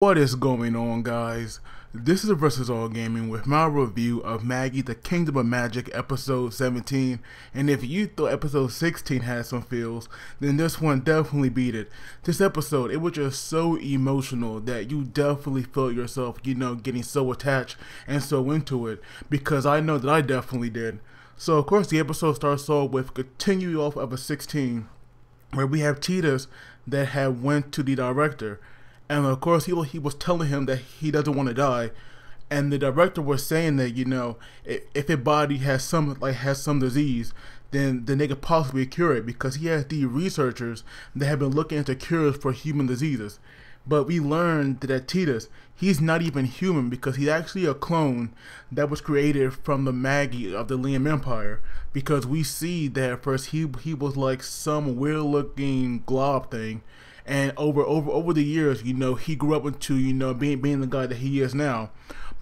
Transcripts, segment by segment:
What is going on, guys? This is Versus All Gaming with my review of Magi, the Kingdom of Magic, episode 17. And if you thought episode 16 had some feels, then this one definitely beat it. This episode, it was just so emotional that you definitely felt yourself, getting so attached and so into it. Because I know that I definitely did. So, of course, the episode starts off with continuing off of a 16, where we have Titus that had went to the director. And of course, he was telling him that he doesn't want to die, and the director was saying that if his body has some disease, then they could possibly cure it, because he has the researchers that have been looking into cures for human diseases. But we learned that Titus, he's not even human, because he's actually a clone that was created from the Magi of the Laem Empire. Because we see that at first he was like some weird looking glob thing. And over the years, he grew up into, being the guy that he is now.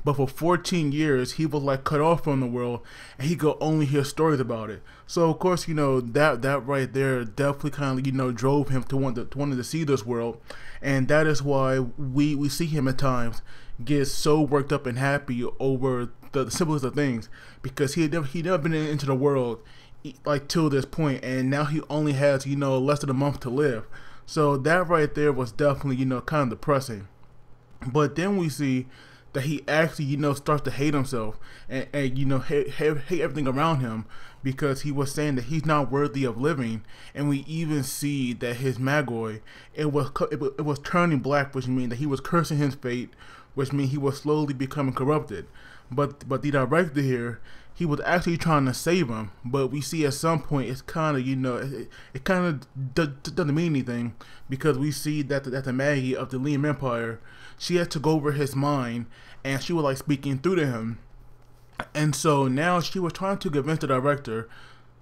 But for 14 years, he was like cut off from the world, and he could only hear stories about it. So of course, that right there definitely kind of, drove him to wanting to see this world. And that is why we see him at times get so worked up and happy over the simplest of things, because he never been into the world like till this point, and now he only has, less than a month to live. So that right there was definitely, kind of depressing. But then we see that he actually, starts to hate himself and hate everything around him, because he was saying that he's not worthy of living. And we even see that his Magi, it was turning black, which means that he was cursing his fate, which means he was slowly becoming corrupted. But the director here, he was actually trying to save him, but we see at some point it's kind of, it kind of doesn't mean anything, because we see that the Magi of the Laem Empire, she had to go over his mind, and she was like speaking through to him. And so now she was trying to convince the director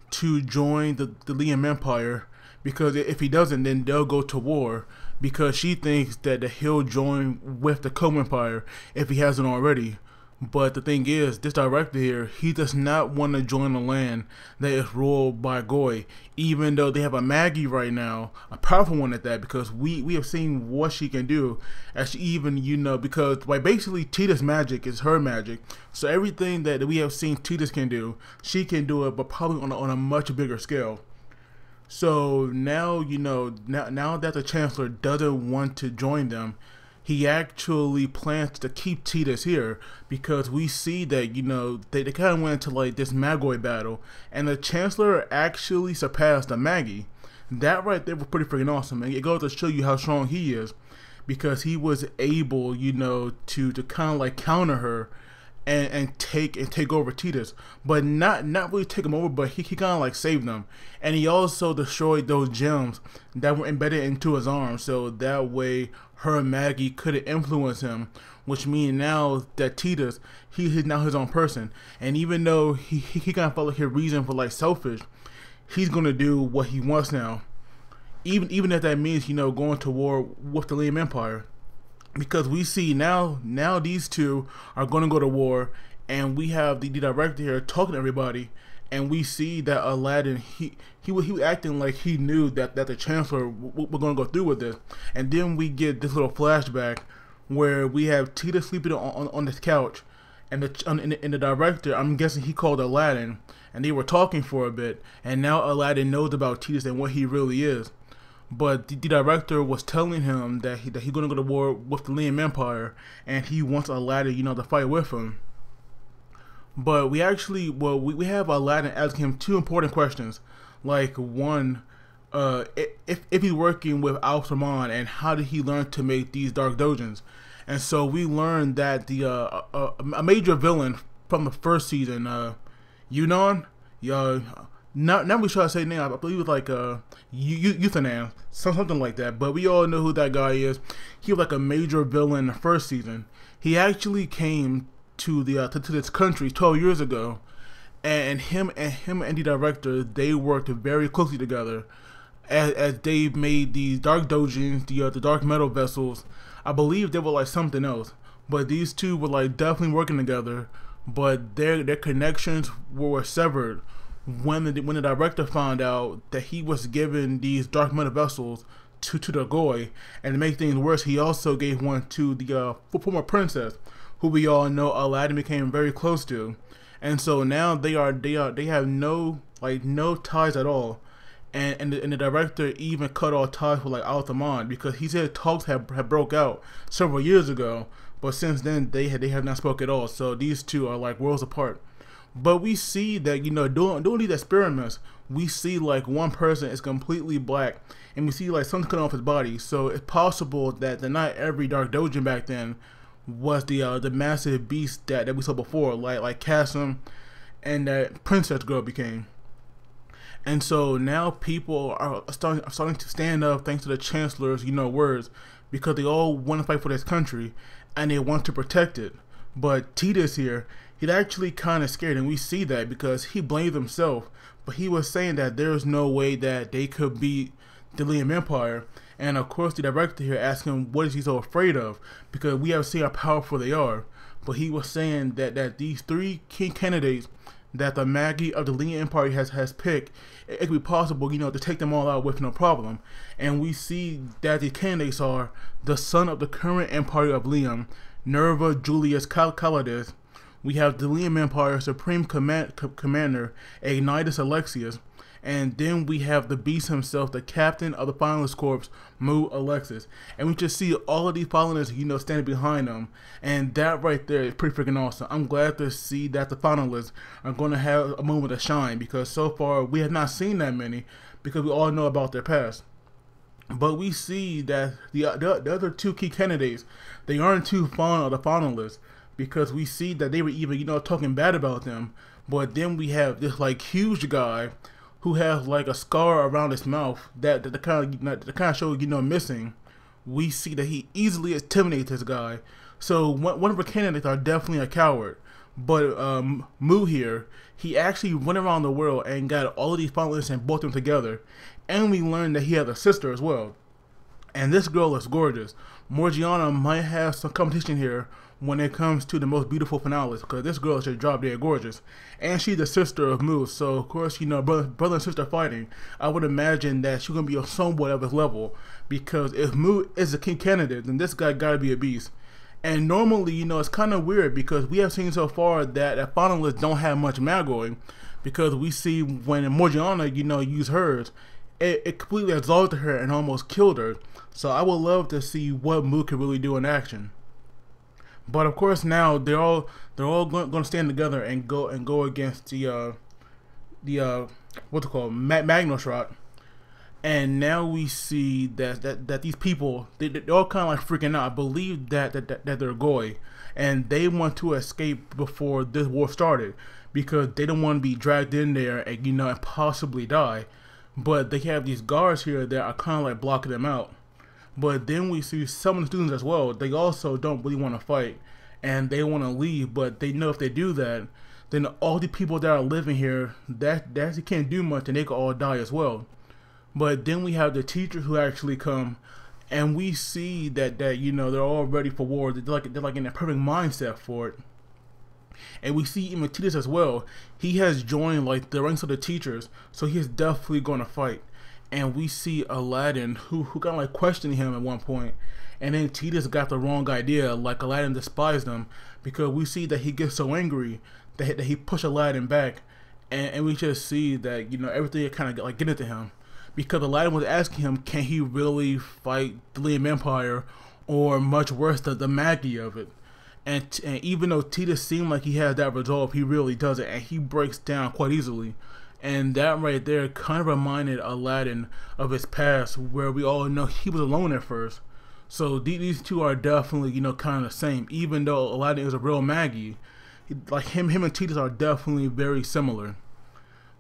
to join the Laem Empire, because if he doesn't, then they'll go to war, because she thinks that he'll join with the Co-Empire if he hasn't already. But the thing is, this director here, he does not want to join a land that is ruled by Goy, even though they have a Magi right now, a powerful one at that, because we have seen what she can do, as she even, because basically Titus' magic is her magic, so everything that we have seen Titus can do, she can do it, but probably on a much bigger scale. So now, now that the Chancellor doesn't want to join them, he actually plans to keep Titus here, because we see that, they kind of went into like this Magi battle, and the Chancellor actually surpassed the Magi. That right there was pretty freaking awesome, and it goes to show you how strong he is, because he was able, to kind of like counter her and take over Titus, but not really take him over, but he kind of like saved them. And he also destroyed those gems that were embedded into his arm, so that way her Magi couldn't influence him, which means now that Titus, he's now his own person. And even though he kind of felt like his reason for like selfish, he's gonna do what he wants now, even if that means going to war with the Laem Empire. Because we see now these two are going to go to war, and we have the director here talking to everybody, and we see that Aladdin, he was acting like he knew that the Chancellor was going to go through with this. And then we get this little flashback where we have Titus sleeping on this couch, and the director, I'm guessing he called Aladdin, and they were talking for a bit, and now Aladdin knows about Titus and what he really is. But the director was telling him that he's going to go to war with the Laem Empire, and he wants Aladdin, to fight with him. But we actually, we have Aladdin asking him two important questions. Like, one, if he's working with Al-Thamen, and how did he learn to make these dark dojins? And so we learned that a major villain from the first season, Yunon, not really sure how to say his name. I believe it was like Euthanan, something like that. But we all know who that guy is. He was like a major villain in the first season. He actually came to this country 12 years ago, and him and the director, they worked very closely together, as they made these dark dojins, the dark metal vessels. I believe they were like something else, but these two were like definitely working together. But their connections were severed when the director found out that he was giving these dark metal vessels to the Goy, and to make things worse, he also gave one to the former princess, who we all know Aladdin became very close to, and so now they have no ties at all, and the director even cut off ties with like Al-Thamen, because he said talks have broke out several years ago, but since then they have not spoke at all. So these two are like worlds apart. But we see that doing these experiments, we see like one person is completely black, and we see like something cut off his body. So it's possible that not every Dark Dojin back then was the massive beast that we saw before, like Kasim and that princess girl became. And so now people are starting to stand up thanks to the chancellor's words, because they all want to fight for this country and they want to protect it. But Titus here, he's actually kind of scared, and we see that because he blamed himself, but he was saying that there's no way that they could beat the Laem Empire. And of course the director here asked him what is he so afraid of, because we have seen how powerful they are. But he was saying that these three king candidates that the Magi of the Laem Empire has picked, it could be possible, to take them all out with no problem. And we see that the candidates are the son of the current Empire of Laem, Nerva Julius Calidus. We have the Laem Empire Supreme Commander Ignitus Alexius, and then we have the beast himself, the captain of the finalist corps, Mu Alexis. And we just see all of these finalists, standing behind them, and that right there is pretty freaking awesome. I'm glad to see that the finalists are going to have a moment of shine, because so far we have not seen that many, because we all know about their past. But we see that the other two key candidates, they aren't too fond of the finalists, because we see that they were even talking bad about them. But then we have this like huge guy who has like a scar around his mouth that the kind of show missing. We see that he easily intimidates this guy. So one of the candidates are definitely a coward. But Mu here, he actually went around the world and got all of these finalists and brought them together. And we learned that he has a sister as well. And this girl is gorgeous. Morgiana might have some competition here when it comes to the most beautiful finalists, because this girl is just drop dead gorgeous, and she's the sister of Mu. So of course, brother and sister fighting, I would imagine that she's gonna be on somewhat of his level, because if Mu is a king candidate, then this guy gotta be a beast. And normally, it's kind of weird, because we have seen so far that finalists don't have much Magoi, because we see when Morgiana used hers, it completely exalted her and almost killed her. So I would love to see what Mu can really do in action. But of course now they're all going to stand together and go against the what's it called, Magnostadt. And now we see that these people, they're all kind of like freaking out. I believe that they're Goy, and they want to escape before this war started, because they don't want to be dragged in there and and possibly die. But they have these guards here that are kind of like blocking them out. But then we see some of the students as well. They also don't really want to fight, and they want to leave. But they know if they do that, then all the people that are living here, that they can't do much, and they could all die as well. But then we have the teachers who actually come, and we see that they're all ready for war. They're like in a perfect mindset for it. And we see even Titus as well. He has joined like the ranks of the teachers, so he's definitely going to fight. And we see Aladdin who kind of like questioning him at one point, and then Titus got the wrong idea, like Aladdin despised him, because we see that he gets so angry that he pushed Aladdin back, and we just see that everything kind of like get into him, because Aladdin was asking him, can he really fight the Laem Empire, or much worse, the Magi of it. And even though Titus seemed like he has that resolve, he really doesn't, and he breaks down quite easily. And that right there kind of reminded Aladdin of his past, where we all know he was alone at first. So these two are definitely, kind of the same. Even though Aladdin is a real Magi, like him and Titus are definitely very similar.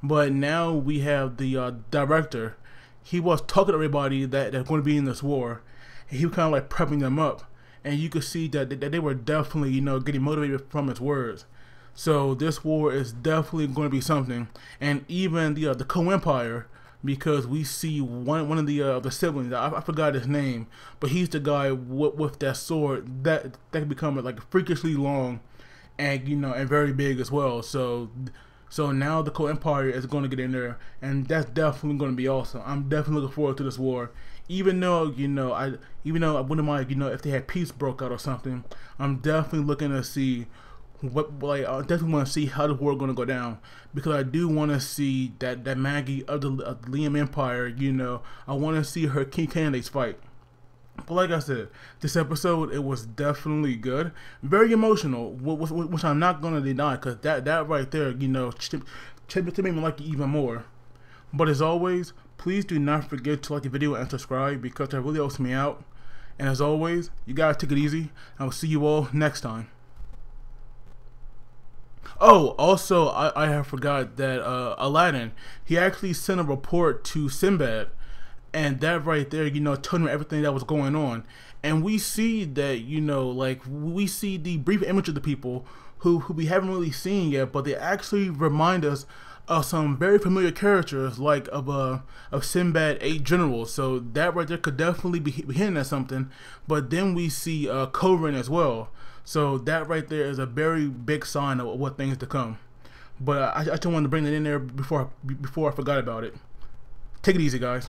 But now we have the director. He was talking to everybody that's going to be in this war, and he was kind of like prepping them up. And you could see that they were definitely, getting motivated from his words. So this war is definitely going to be something. And even the co-empire, because we see one of the siblings, I forgot his name, but he's the guy with that sword that can become like freakishly long, and and very big as well. So now the co-empire is going to get in there, and that's definitely going to be awesome. I'm definitely looking forward to this war, Even though even though I wouldn't mind, if they had peace broke out or something, I'm definitely looking to see I definitely want to see how the war going to go down, because I do want to see that Magi of the Laem Empire. I want to see her key candidates fight. But like I said, this episode, it was definitely good, very emotional, which I'm not gonna deny, because that right there, to make me like it even more. But as always, please do not forget to like the video and subscribe, because that really helps me out. And as always, you guys take it easy. I will see you all next time. Oh, also, I have forgot that Aladdin, he actually sent a report to Sinbad, and that right there, told him everything that was going on. And we see that, we see the brief image of the people who we haven't really seen yet, but they actually remind us of some very familiar characters, like of Sinbad 8 generals. So that right there could definitely be hinting at something. But then we see Corin as well. So that right there is a very big sign of what things to come. But I just wanted to bring that in there before I forgot about it. Take it easy, guys.